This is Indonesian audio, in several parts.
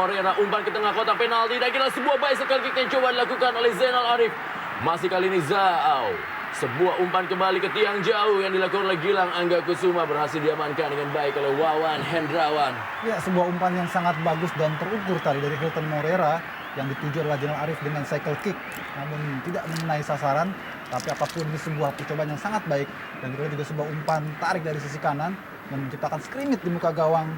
Moreira, umpan ke tengah kotak penalti. Dan kira sebuah bicycle kick yang coba dilakukan oleh Zainal Arif. Masih kali ini Zhao. Sebuah umpan kembali ke tiang jauh yang dilakukan oleh Gilang Angga Kusuma. Berhasil diamankan dengan baik oleh Wawan Hendrawan. Ya, sebuah umpan yang sangat bagus dan terukur tadi dari Hilton Moreira yang dituju adalah Zainal Arif dengan cycle kick. Namun tidak mengenai sasaran. Tapi apapun ini sebuah percobaan yang sangat baik. Dan kita juga sebuah umpan tarik dari sisi kanan yang menciptakan skrimmit di muka gawang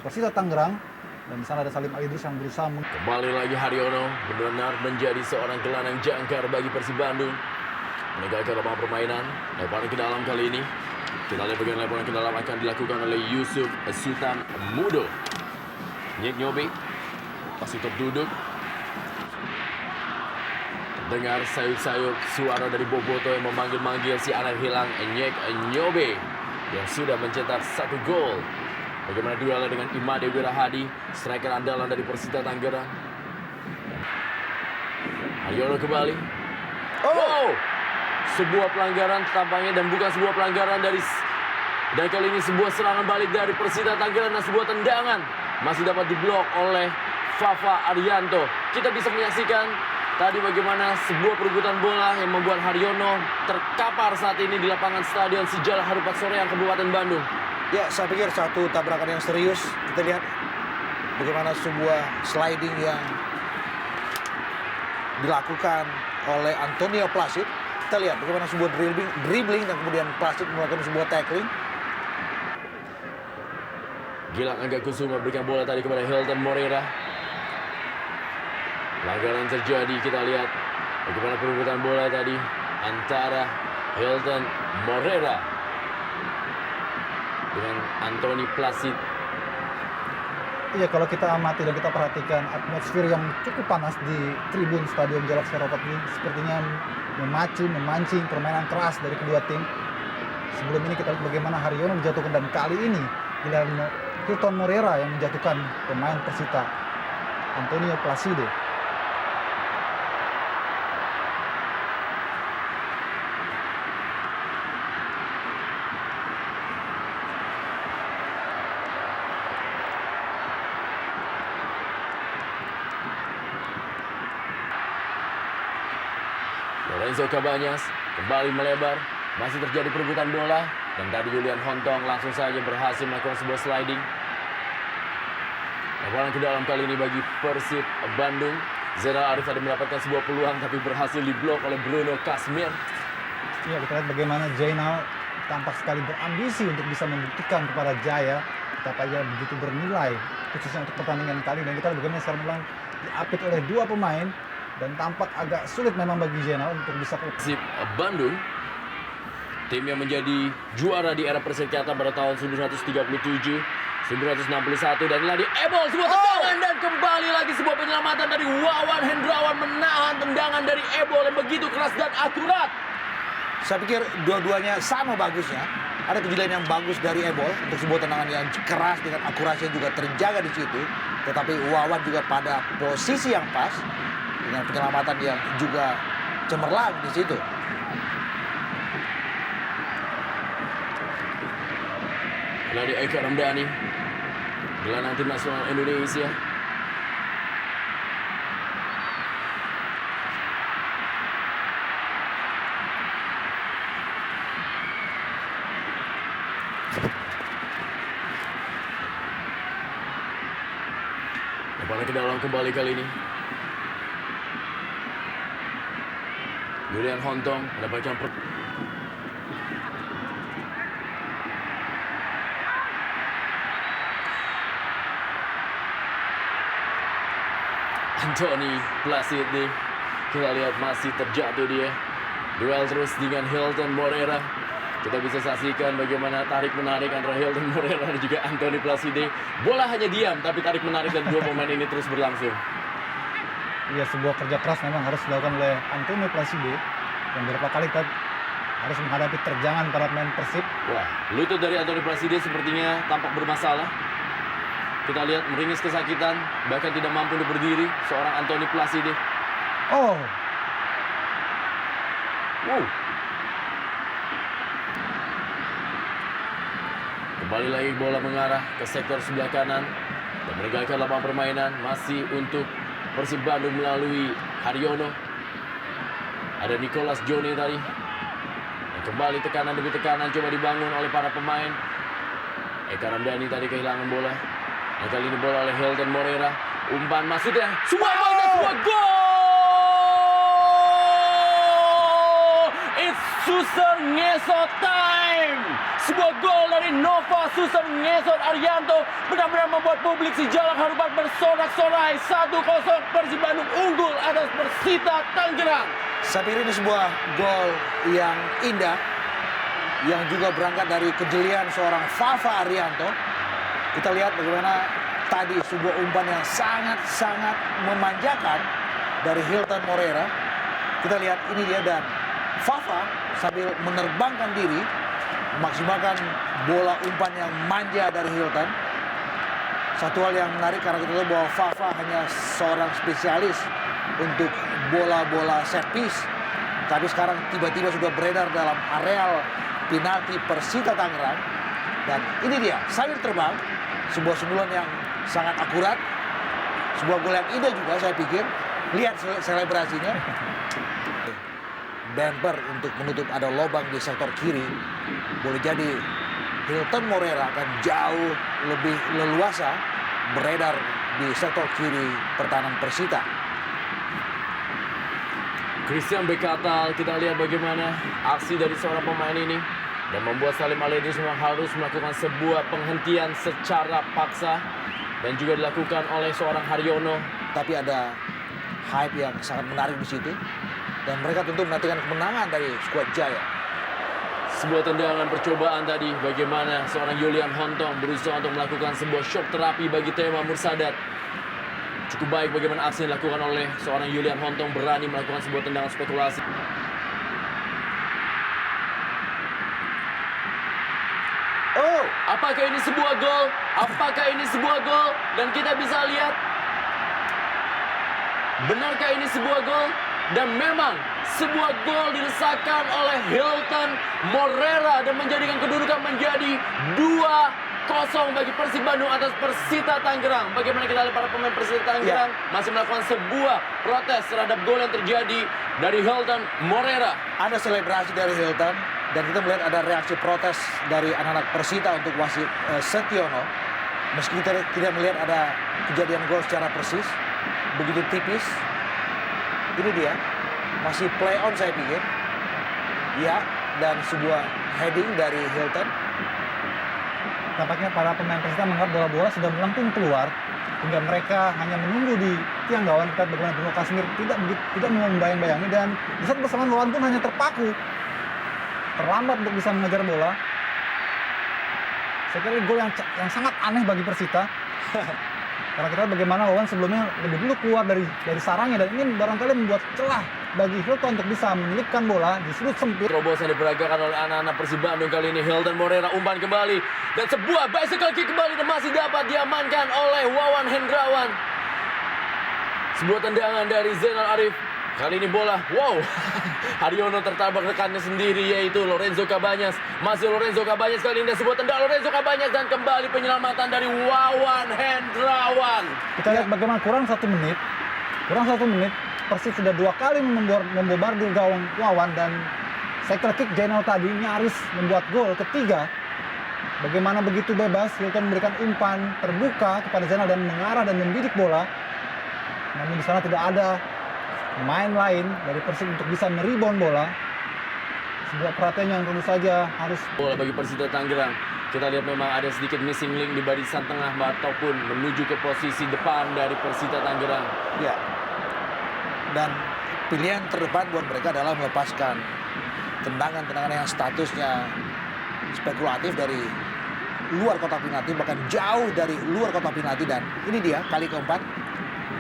Persita Tangerang. Dan di sana ada Salim Alidrus yang berusaha kembali lagi Haryono benar-benar menjadi seorang gelandang jangkar bagi Persib Bandung. Menegakkan lapangan permainan. Lemparan ke dalam kali ini. Kita lihat bagian lemparan ke dalam akan dilakukan oleh Yusuf Sultan Mudo. Nyek Nyobe masih terduduk. Dengar sayup-sayup suara dari Boboto yang memanggil-manggil si anak hilang Nyek Nyobe yang sudah mencetak 1 gol. Bagaimana duelnya dengan Imade Wirahadi, striker andalan dari Persita Tangerang. Haryono kembali. Oh! Sebuah pelanggaran tampaknya dan bukan sebuah pelanggaran dan kali ini sebuah serangan balik dari Persita Tangerang dan sebuah tendangan masih dapat diblok oleh Fafa Arianto. Kita bisa menyaksikan tadi bagaimana sebuah perebutan bola yang membuat Haryono terkapar saat ini di lapangan Stadion Sijala Harupat Soreang, Kabupaten Bandung. Ya, saya pikir satu tabrakan yang serius. Kita lihat bagaimana sebuah sliding yang dilakukan oleh Antonio Placid. Kita lihat bagaimana sebuah dribbling dan kemudian Placid melakukan sebuah tackling. Gilang Angga Kusuma berikan bola tadi kepada Hilton Moreira. Pelanggaran terjadi, kita lihat bagaimana perebutan bola tadi antara Hilton Moreira dengan Anthony Placid. Iya, kalau kita amati dan kita perhatikan atmosfer yang cukup panas di tribun Stadion Jalak Seropat ini sepertinya memancing permainan keras dari kedua tim. Sebelum ini kita lihat bagaimana Haryono menjatuhkan dan kali ini Hilton Moreira yang menjatuhkan pemain Persita Antonio Placide. Lorenzo Cabañas kembali melebar, masih terjadi perebutan bola dan tadi Julian Hontong langsung saja berhasil melakukan sebuah sliding. Lemparan ke dalam kali ini bagi Persib Bandung. Zainal Arif tadi mendapatkan sebuah peluang tapi berhasil diblok oleh Bruno Kasmir. Iya, kita lihat bagaimana Zainal tampak sekali berambisi untuk bisa membuktikan kepada Jaya betapa ia begitu bernilai khususnya untuk pertandingan kali ini. Dan kita lihat bagaimana sekarang ulang diapit oleh dua pemain. Dan tampak agak sulit memang bagi Zainal untuk bisa Persib Bandung, tim yang menjadi juara di era Perserikatan pada tahun 1937, 1961 dan inilah di Ebol sebuah tendangan dan kembali lagi sebuah penyelamatan dari Wawan Hendrawan menahan tendangan dari Ebol yang begitu keras dan akurat. Saya pikir dua-duanya sama bagusnya. Ada kejulian yang bagus dari Ebol untuk sebuah tendangan yang keras dengan akurasi yang juga terjaga di situ. Tetapi Wawan juga pada posisi yang pas dengan penyelamatan yang juga cemerlang di situ. Dari Eka Ramdhani, gelandang tim nasional Indonesia. Lemparan ke dalam kembali kali ini. Julian Hontong mendapatkan Anthony Placid nih. Kita lihat masih terjatuh dia. Duel terus dengan Hilton Moreira. Kita bisa saksikan bagaimana tarik-menarik antara Hilton Moreira dan juga Anthony Placide. Bola hanya diam, tapi tarik-menarik dan dua pemain ini terus berlangsung. Iya, sebuah kerja keras memang harus dilakukan oleh Antonio Placide yang beberapa kali kita harus menghadapi terjangan para pemain Persib. Wah, lutut dari Anthony Placide sepertinya tampak bermasalah. Kita lihat meringis kesakitan, bahkan tidak mampu untuk berdiri seorang Anthony Placide. Oh. Kembali lagi bola mengarah ke sektor sebelah kanan. Dan meninggalkan lapangan permainan masih untuk Persib Bandung melalui Haryono. Ada Nicholas Joni tadi. Dan kembali tekanan demi tekanan coba dibangun oleh para pemain. Eka Ramdhani tadi kehilangan bola. Dan kali ini bola oleh Hilton Morera. Umpan maksudnya. Semua bola, semua gol! It's Susan Ngesot time! Sebuah gol dari Nova Susan Ngesot Arianto benar-benar membuat publik si Jalak Harupat bersorak-sorai. 1-0 Persib Bandung unggul atas Persita Tangerang. Saya pikir ini sebuah gol yang indah, yang juga berangkat dari kejelian seorang Fafa Arianto. Kita lihat bagaimana tadi sebuah umpan yang sangat-sangat memanjakan dari Hilton Morera. Kita lihat ini dia, dan Fafa sambil menerbangkan diri memaksimalkan bola umpan yang manja dari Hilton. Satu hal yang menarik karena kita tahu bahwa Fafa hanya seorang spesialis untuk bola-bola set piece. Tapi sekarang tiba-tiba sudah beredar dalam areal penalti Persita Tangerang. Dan ini dia, sambil terbang, sebuah sundulan yang sangat akurat. Sebuah gol yang indah juga saya pikir. Lihat selebrasinya. Bumper untuk menutup ada lubang di sektor kiri. Boleh jadi Hilton Morera akan jauh lebih leluasa beredar di sektor kiri pertahanan Persita. Christian Bekatal, kita lihat bagaimana aksi dari seorang pemain ini. Dan membuat Salim Aledis memang harus melakukan sebuah penghentian secara paksa. Dan juga dilakukan oleh seorang Haryono. Tapi ada hype yang sangat menarik di situ. Dan mereka tentu menantikan kemenangan dari skuad Jaya. Sebuah tendangan percobaan tadi. Bagaimana seorang Yulian Hontong berusaha untuk melakukan sebuah shock terapi bagi Tema Mursadat. Cukup baik bagaimana aksi yang dilakukan oleh seorang Yulian Hontong, berani melakukan sebuah tendangan spekulasi. Oh, apakah ini sebuah gol? Apakah ini sebuah gol? Dan kita bisa lihat, benarkah ini sebuah gol? Dan memang sebuah gol dilesakan oleh Hilton Morera dan menjadikan kedudukan menjadi 2-0 bagi Persib Bandung atas Persita Tangerang. Bagaimana kita lihat para pemain Persita Tangerang masih melakukan sebuah protes terhadap gol yang terjadi dari Hilton Morera. Ada selebrasi dari Hilton dan kita melihat ada reaksi protes dari anak-anak Persita untuk wasit Setiono. Meski kita tidak melihat ada kejadian gol secara persis, begitu tipis. Ini dia, masih play on saya pikir. Ya, dan sebuah heading dari Hilton. Tampaknya para pemain Persita menganggap bola-bola sudah melengkung keluar hingga mereka hanya menunggu di tiang gawang. Kita bagaimana Bruno Kasmir tidak membayang-bayangi, dan di saat bersamaan lawan pun hanya terpaku, terlambat untuk bisa mengejar bola. Saya kira gol yang sangat aneh bagi Persita. Karena kita bagaimana Wawan sebelumnya lebih dulu keluar dari sarangnya, dan ini barangkali membuat celah bagi Hilton untuk bisa menyelipkan bola di sudut sempit. Terobosan diperagakan oleh anak-anak Persib Bandung kali ini. Hilton Morera umpan kembali dan sebuah bicycle kick kembali dan masih dapat diamankan oleh Wawan Hendrawan. Sebuah tendangan dari Zainal Arif. Kali ini bola, wow, Haryono tertabrak rekannya sendiri yaitu Lorenzo Cabañas. Masih Lorenzo Cabañas kali ini, sebuah tendangan Lorenzo Cabañas dan kembali penyelamatan dari Wawan Hendrawan. Kita lihat bagaimana kurang satu menit, Persib sudah 2 kali membobardir gawang Wawan, dan cycle kick Zainal tadi nyaris membuat gol ketiga. Bagaimana begitu bebas Hilton memberikan umpan terbuka kepada Zainal dan mengarah dan membidik bola. Namun di sana tidak ada pemain lain dari Persib untuk bisa merebound bola. Sebuah perhatian yang tentu saja harus bola bagi Persita Tangerang. Kita lihat memang ada sedikit missing link di barisan tengah ataupun menuju ke posisi depan dari Persita Tangerang. Ya. Dan pilihan terdepan buat mereka adalah melepaskan tendangan-tendangan yang statusnya spekulatif dari luar kotak penalti, bahkan jauh dari luar kotak penalti. Dan ini dia kali keempat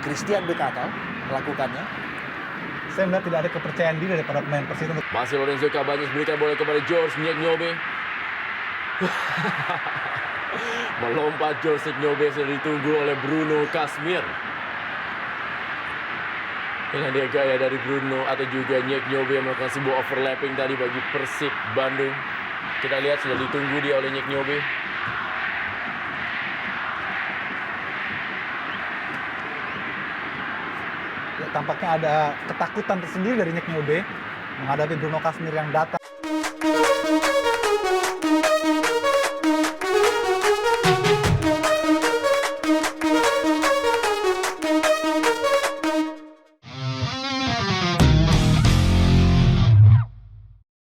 Christian Bekatal melakukannya. Saya melihat tidak ada kepercayaan diri daripada pemain Persita. Masih Lorenzo Cabañas berikan bola kepada George Nyek-Nyobe. Melompat George Nyek-Nyobe sudah ditunggu oleh Bruno Kasmir. Ini dia gaya dari Bruno atau juga Nyek-Nyobe yang melakukan sebuah overlapping tadi bagi Persib Bandung. Kita lihat sudah ditunggu dia oleh Nyek-Nyobe. tampaknya ada ketakutan tersendiri dari Nyek Nyobe menghadapi Bruno Kasmir yang datang